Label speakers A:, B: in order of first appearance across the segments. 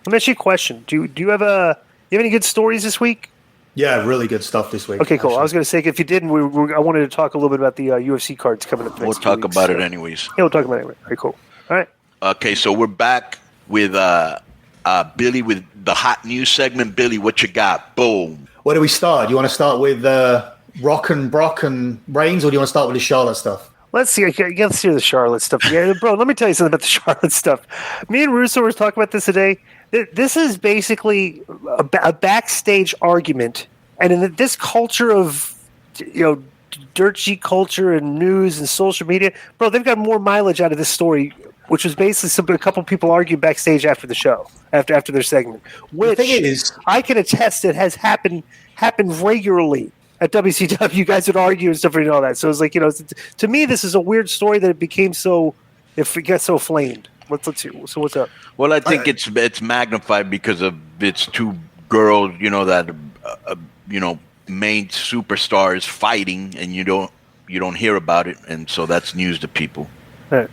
A: Let me ask you a question. Do you have any good stories this week?
B: Yeah, really good stuff this week.
A: Okay, cool. Actually. I was going to say, if you didn't, I wanted to talk a little bit about the UFC cards coming up next week.
C: We'll talk about it anyways.
A: Yeah, we'll talk about it anyway. All right, cool. All right.
C: Okay, so we're back with Billy with the hot news segment. Billy, what you got? Boom.
B: Where do we start? Do you want to start with Rock and Brock and Reigns, or do you want to start with the Charlotte stuff?
A: Let's see. Let's hear the Charlotte stuff. Yeah, bro, let me tell you something about the Charlotte stuff. Me and Russo were talking about this today. This is basically a backstage argument, and in this culture of dirt sheet culture and news and social media, bro, they've got more mileage out of this story, which was basically a couple people arguing backstage after the show, after their segment. Which
B: the thing is,
A: I can attest it has happened regularly at WCW. You guys would argue and stuff and all that. So it's like, to me, this is a weird story that it got so flamed. Let's see. So what's up?
C: Well, I think it's magnified because of its two girls, that main superstars fighting, and you don't hear about it, and so that's news to people.
A: Right.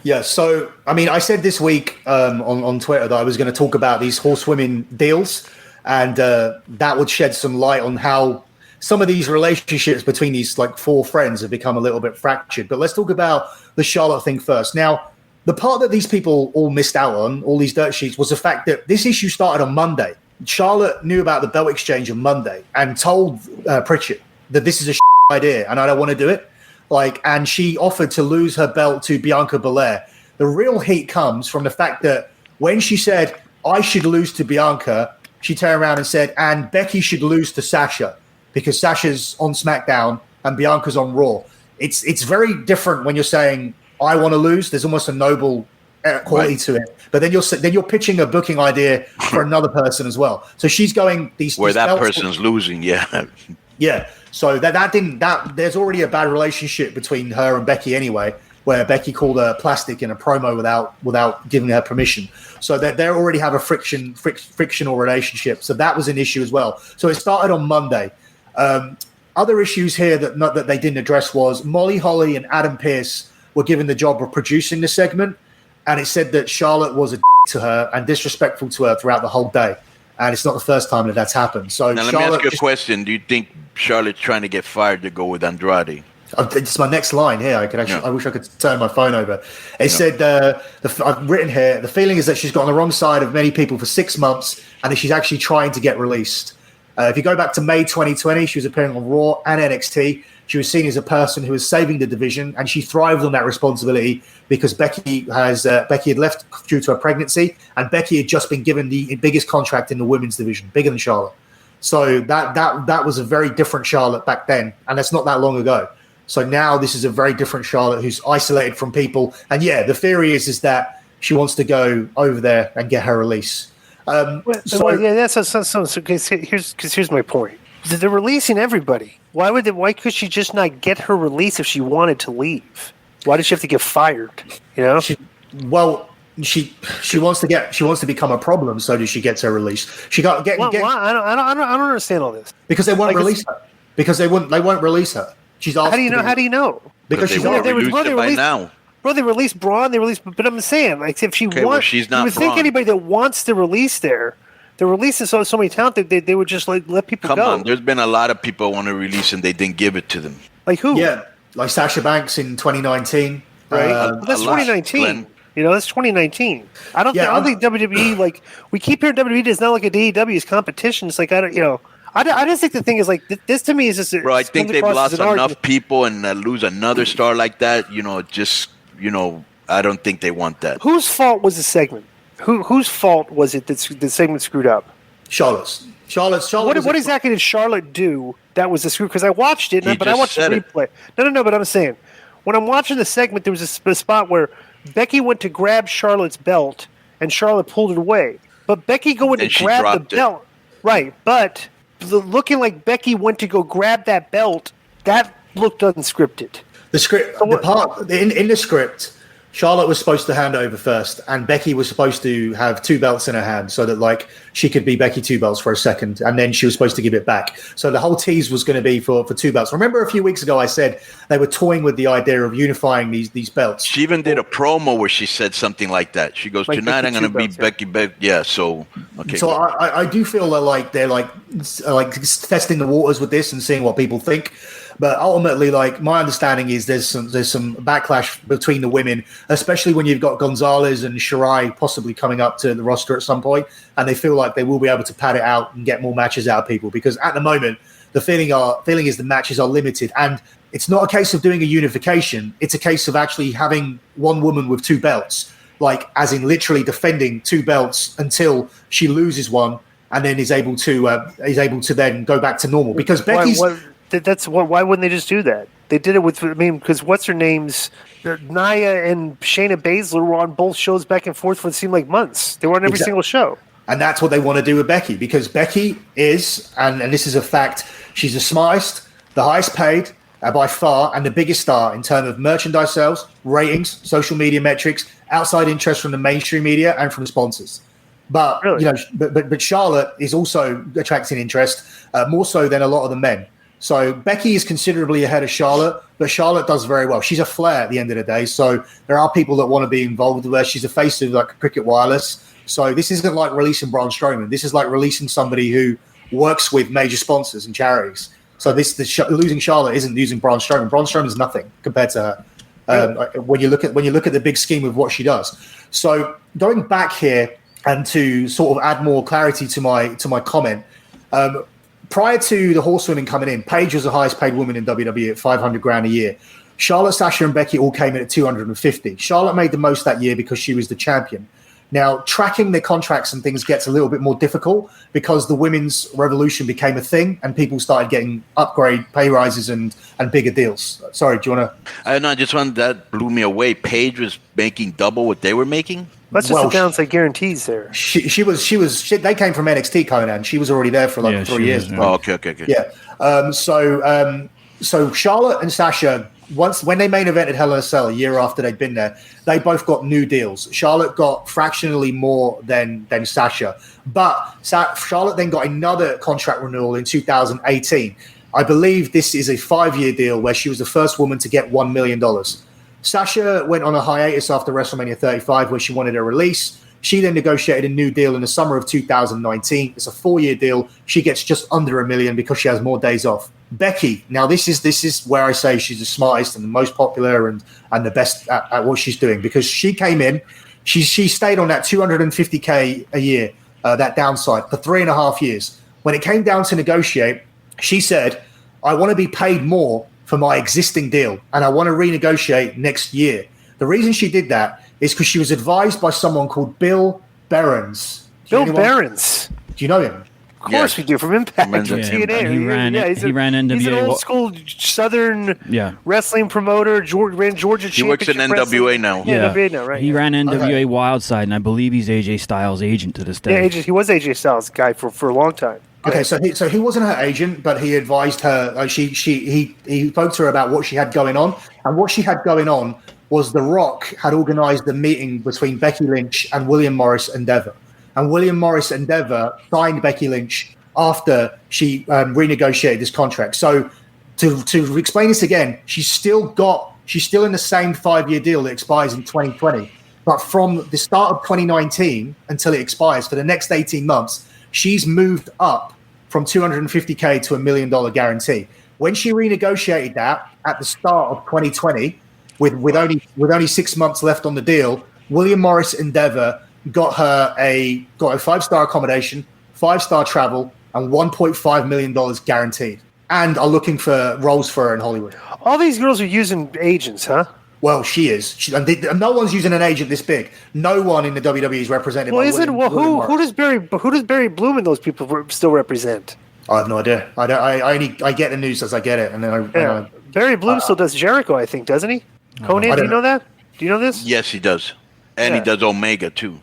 B: Yeah. So I mean, I said this week on Twitter that I was going to talk about these horsewomen deals, and that would shed some light on how some of these relationships between these like four friends have become a little bit fractured. But let's talk about the Charlotte thing first. Now, the part that these people all missed out on, all these dirt sheets, was the fact that this issue started on Monday. Charlotte knew about the belt exchange on Monday and told Pritchett that this is a idea and I don't want to do it. And she offered to lose her belt to Bianca Belair. The real heat comes from the fact that when she said, I should lose to Bianca, she turned around and said, and Becky should lose to Sasha because Sasha's on SmackDown and Bianca's on Raw. It's very different when you're saying, I want to lose. There's almost a noble quality to it. But then you're pitching a booking idea for another person as well. So she's going
C: where that person's losing, yeah.
B: Yeah. So there's already a bad relationship between her and Becky anyway, where Becky called her plastic in a promo without giving her permission. So they already have a frictional relationship. So that was an issue as well. So it started on Monday. Other issues here that they didn't address was Molly Holly and Adam Pearce were given the job of producing the segment, and it said that Charlotte was a to her and disrespectful to her throughout the whole day. And it's not the first time that's happened. So
C: now let me ask you a question. Do you think Charlotte's trying to get fired to go with Andrade?
B: It's my next line here. I wish I could turn my phone over. It said, I've written here, the feeling is that she's got on the wrong side of many people for 6 months and that she's actually trying to get released. If you go back to May 2020, she was appearing on Raw and NXT. She was seen as a person who was saving the division, and she thrived on that responsibility because Becky had left due to her pregnancy, and Becky had just been given the biggest contract in the women's division, bigger than Charlotte. So that was a very different Charlotte back then, and that's not that long ago. So now this is a very different Charlotte who's isolated from people. And yeah, the theory is that she wants to go over there and get her release.
A: Here's my point. They're releasing everybody. Why could she just not get her release if she wanted to leave? Why does she have to get fired?
B: She wants to become a problem, so she gets her release.
A: Why? I don't understand all this.
B: Because they won't release her. Because they won't release her. She's asked.
A: How do you know?
C: Because she's already released it by now.
A: Bro, they released Braun. But I'm saying, if she wants,
C: she's not.
A: You would think anybody that wants to release they're releasing so many talent that they would just let people go.
C: Come on, there's been a lot of people want to release and they didn't give it to them.
A: Like who?
B: Yeah, like Sasha Banks in 2019.
A: Right, that's 2019. Glenn. That's 2019. I don't think WWE we keep hearing WWE is not like a AEW's competition. It's like I just think the thing is this to me is just.
C: Bro, I think they've lost enough people and lose another star like that. I don't think they want that.
A: Whose fault was the segment? Whose fault was it that the segment screwed up?
B: Charlotte's.
A: What exactly did Charlotte do that was the screw? Because I watched it, but I watched the replay. No. But I'm saying, when I'm watching the segment, there was a spot where Becky went to grab Charlotte's belt, and Charlotte pulled it away. But Becky going to grab the belt, right? But looking like Becky went to go grab that belt, that looked unscripted.
B: The script, in the script, Charlotte was supposed to hand over first, and Becky was supposed to have 2 belts in her hand so that like she could be Becky 2 belts for a second, and then she was supposed to give it back. So the whole tease was going to be for 2 belts. Remember a few weeks ago I said they were toying with the idea of unifying these belts.
C: She even did a promo where she said something like that. She goes,
A: Like
C: "Tonight I'm
A: Becky
C: going to be
A: 2 belts,
C: Becky." Yeah. So okay.
B: So I do feel that they're testing the waters with this and seeing what people think. But ultimately, like my understanding is there's some backlash between the women, especially when you've got Gonzalez and Shirai possibly coming up to the roster at some point, and they feel like they will be able to pad it out and get more matches out of people. Because at the moment, the feeling is the matches are limited, and it's not a case of doing a unification. It's a case of actually having one woman with 2 belts, like as in literally defending 2 belts until she loses one, and then is able to then go back to normal. Because Becky's.
A: Why wouldn't they just do that? They did it with, because what's her names? Nia and Shayna Baszler were on both shows back and forth for it seemed like months. They were on every single show.
B: And that's what they want to do with Becky, because Becky is, and this is a fact, she's the smartest, the highest paid by far, and the biggest star in terms of merchandise sales, ratings, social media metrics, outside interest from the mainstream media and from sponsors. But
A: really?
B: But Charlotte is also attracting interest more so than a lot of the men. So Becky is considerably ahead of Charlotte, but Charlotte does very well. She's a Flair at the end of the day, so there are people that want to be involved with her. She's a face of like Cricket Wireless. So this isn't like releasing Braun Strowman. This is like releasing somebody who works with major sponsors and charities. So losing Charlotte isn't losing Braun Strowman. Braun Strowman is nothing compared to her. When you look at the big scheme of what she does. So going back here and to sort of add more clarity to my comment. Prior to the horsewomen coming in, Paige was the highest paid woman in WWE at $500,000 a year. Charlotte, Sasha, and Becky all came in at $250,000. Charlotte made the most that year because she was the champion. Now, tracking their contracts and things gets a little bit more difficult because the women's revolution became a thing and people started getting upgrade pay rises and bigger deals. Sorry, do you want to?
C: No, I just wanted that blew me away. Paige was making double what they were making.
A: That's just the downside guaranttees there.
B: She was. They came from NXT, Konnan. She was already there for 3 years.
C: Oh, okay.
B: Yeah. So Charlotte and Sasha, when they main evented Hell in a Cell a year after they'd been there, they both got new deals. Charlotte got fractionally more than Sasha, but Charlotte then got another contract renewal in 2018. I believe this is a 5-year deal where she was the first woman to get $1 million. Sasha went on a hiatus after WrestleMania 35 where she wanted a release. She then negotiated a new deal in the summer of 2019. It's a 4-year deal. She gets just under $1 million because she has more days off. Becky, now this is where I say she's the smartest and the most popular and the best at what she's doing, because she came in, she stayed on that $250K a year, that downside for 3.5 years. When it came down to negotiate, she said, I want to be paid more for my existing deal, and I want to renegotiate next year. The reason she did that is because she was advised by someone called Bill Behrens.
A: Bill Behrens.
B: Do you know him?
A: Of course we do, from Impact. TNA.
D: He ran NWA.
A: He's an old school Southern wrestling promoter. Ran Georgia.
C: He works in NWA now.
A: Yeah, NWA now, right?
D: He ran NWA Wildside, and I believe he's AJ Styles' agent to this day.
A: Yeah, he was AJ Styles' guy for a long time.
B: Okay, so he wasn't her agent, but he advised her. He spoke to her about what she had going on, and what she had going on was The Rock had organized a meeting between Becky Lynch and William Morris Endeavor, and William Morris Endeavor signed Becky Lynch after she renegotiated this contract. So to explain this again, she's still in the same 5-year deal that expires in 2020, but from the start of 2019 until it expires for the next 18 months. She's moved up from $250K to $1 million guarantee. When she renegotiated that at the start of 2020, with only 6 months left on the deal, William Morris Endeavor got her a 5-star accommodation, 5-star travel, and $1.5 million guaranteed, and are looking for roles for her in Hollywood.
A: All these girls are using agents, huh?
B: Well, she is. No one's using an agent this big. No one in the WWE is represented.
A: Well, who does Barry Bloom and those people still represent?
B: I have no idea. I get the news as I get it, and then
A: Barry Bloom still does Jericho, I think, doesn't he? Konnan, do you know that? Do you know this?
C: Yes, he does, and he does Omega too.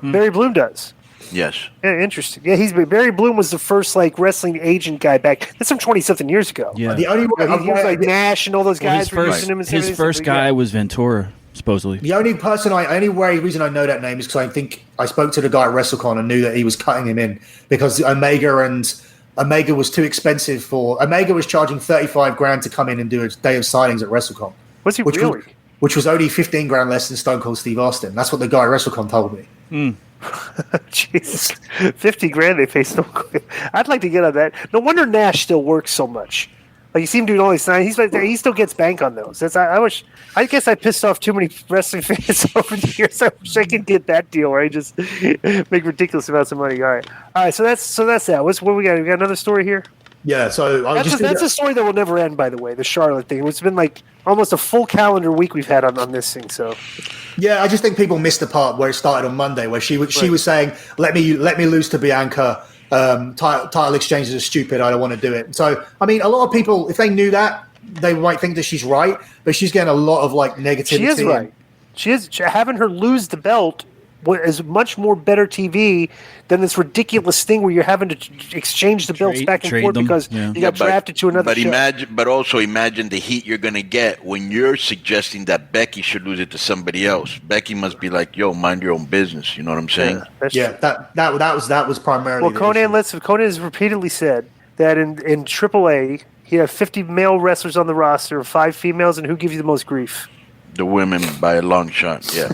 A: Barry Bloom does.
C: Yes.
A: Yeah, interesting. Yeah, Barry Bloom was the first wrestling agent guy back. That's some 20-something years ago.
D: Yeah.
B: The only one
A: he was Nash and all those guys.
D: His first guy was Ventura. supposedly.
B: The only reason I know that name is because I think I spoke to the guy at WrestleCon and knew that he was cutting him in because Omega was too expensive for Omega was charging $35,000 to come in and do a day of signings at WrestleCon.
A: Was he really?
B: Which was only $15,000 less than Stone Cold Steve Austin. That's what the guy at WrestleCon told me.
A: Jesus, $50,000 they pay Stone Cold. I'd like to get on that. No wonder Nash still works so much. Like you see him doing all these signs. He still gets bank on those. I guess I pissed off too many wrestling fans over the years. I wish I could get that deal where I just make ridiculous amounts of money. All right. So that's that. What we got? We got another story here.
B: Yeah. So
A: that's a story that will never end. By the way, the Charlotte thing. It's been like almost a full calendar week we've had on this thing. So
B: yeah, I just think people missed the part where it started on Monday, where she was saying, "Let me lose to Bianca." Title exchanges are stupid. I don't want to do it. So, I mean, a lot of people, if they knew that, they might think that she's right, but she's getting a lot of like negativity.
A: She is right. She is having her lose the belt is much more better TV than this ridiculous thing where you're having to exchange the belts back and forth because you got drafted to another show.
C: But also imagine the heat you're gonna get when you're suggesting that Becky should lose it to somebody else. Becky must be like, "Yo, mind your own business." You know what I'm saying?
B: That was primarily.
A: Well, Konnan has repeatedly said that in AAA he had 50 male wrestlers on the roster, 5 females, and who gives you the most grief?
C: The women by a long shot. Yeah.